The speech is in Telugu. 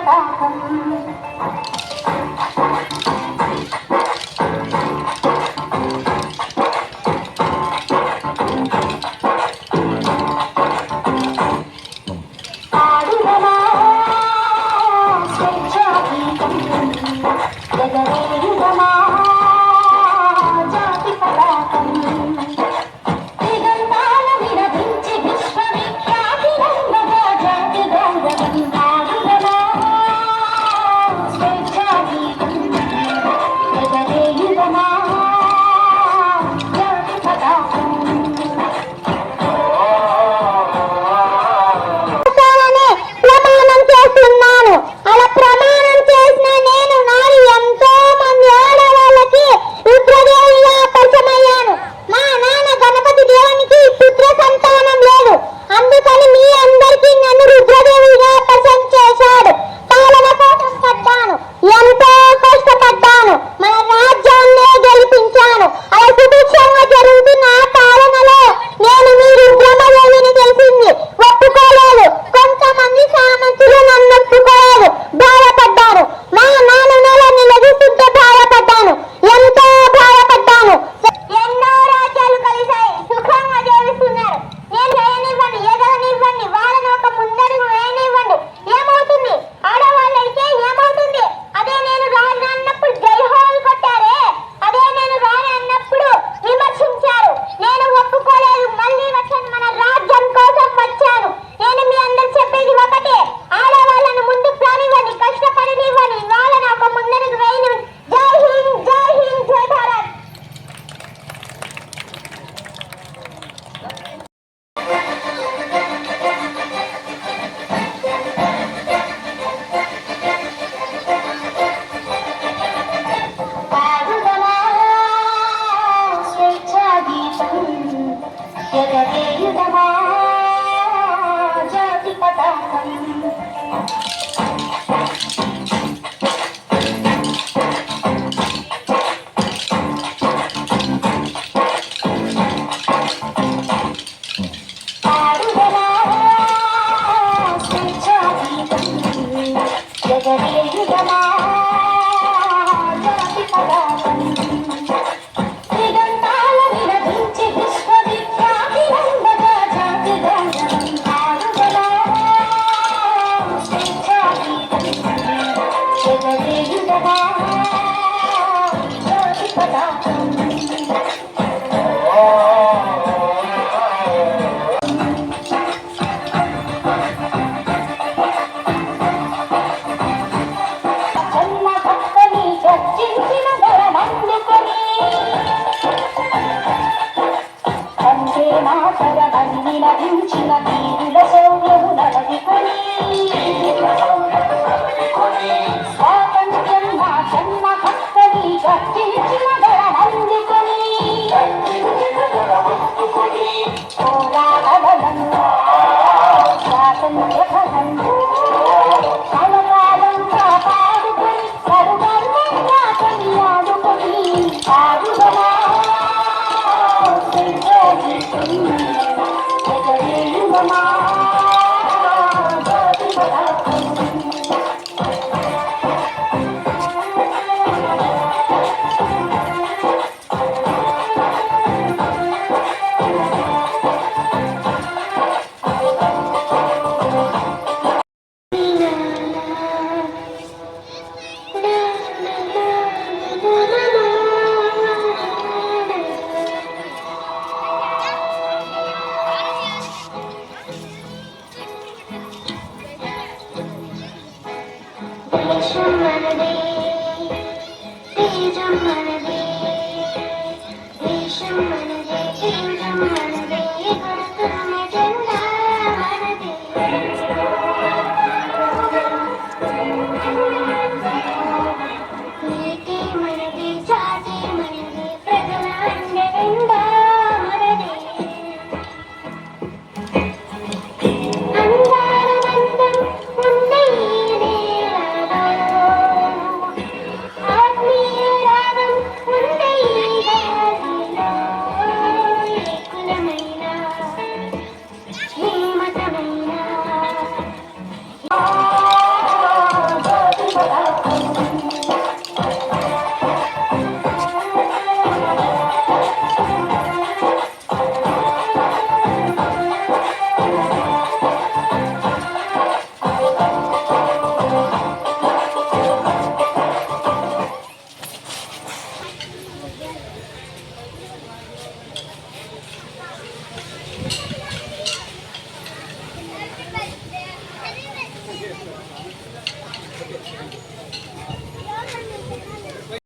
పతాకం ఆడుదమా స్వేచ్ఛాగీతం ఎగరేయుదమా జాతి పతాకం దిగంతాల విరమించి విశ్వవిఖ్యాతి రంగగా జాతి గౌరవం ఆడుదమా స్వేచ్ఛాగీతం ఎగరేయుదమా జాతి పతాకం అలా ప్రమాణం చేసిన నేను నాడు ఎంతో మంది ఆడవాళ్ళకి రుద్రదేవిగా పరిచయమయ్యాను. మా నాన్న గణపతి దేవునికి పుత్ర సంతానం లేదు, అందుకని మీ అందరికీ నన్ను రుద్రదేవిగా పరిచయం చేశాడు. పాలన కోసం పడ్డాను, ఎంతో కష్టపడ్డాను, మన రాజ్యాన్నే గెలిపించాను. అలా సుభిక్షంగా జరుగుతున్న పాలనలో నేను మీ రుద్రమదేవిని తెలిసింది ఒప్పుకోలేదు. కొంతమంది సామంతులు నన్ను ఒప్పుకోలేదు, బాధపడ్డారు. మా నాన్న నిలదీస్తుంటే బాధపడ్డాను, ఎంతో బాధపడ్డాను. ఎన్నో రాజ్యాలు కలిశాయి, సుఖంగా జీవిస్తున్నారు. నేను చేయనివ్వండి, ఎదగనివ్వండి, వాళ్ళని ఒక ముందడుగు వేయనివ్వండి. ఏమవుతుంది? ఆడవాళ్ళైతే ఏమవుతుంది? అదే నేను రాను అన్నప్పుడు జైహోల్ కొట్టారే, అదే నేను రాను అన్నప్పుడు విమర్శించారు. నేను ఒప్పుకోలేదు, మళ్ళీ వచ్చాను, మన రాజ్యం కోసం వచ్చాను. నేను మీ అందరు చెప్పేది ఒకటే, ఆడవాళ్ళను ముందు రానివ్వండి, కష్టపడనివ్వండి, వాళ్ళని ఒక ముందడుగు వేయనివ్వండి. జై హింద్, జై హింద్, జై భారత్. పాడుదమా స్వేచ్ఛాగీతం ఎగరేయుదమా జాతి పతాకం పాడుదమా స్వేచ్ఛాగీతం ఎగరేయుదమా జాతి పతాకం దిగంతాల విరమించి విశ్వవిఖ్యాతి రంగగా జాతి గౌరవం ఆడుదమా స్వేచ్ఛాగీతం ఎగరేయుదమా జాతి పతాకం అన్న భక్తని గర్జించిన గళమందుకొని తండ్రి మాతరమన్ని నటించిన వీరుల శౌర్యము నడవికొని స్వాతంత్ర్యం నా జన్మ భక్తని గర్జించిన గళమందుకొని పోరాటబలం స్వాతంత్ర్య ఫలం కలకాలం కాపాడుకొని సర్వర్వంగా కొనియాడుకొని ఆడుదమా స్వేచ్ఛాగీతం ఎగరేయుదమా జాతి పతాకం లక్ష్మణదేవి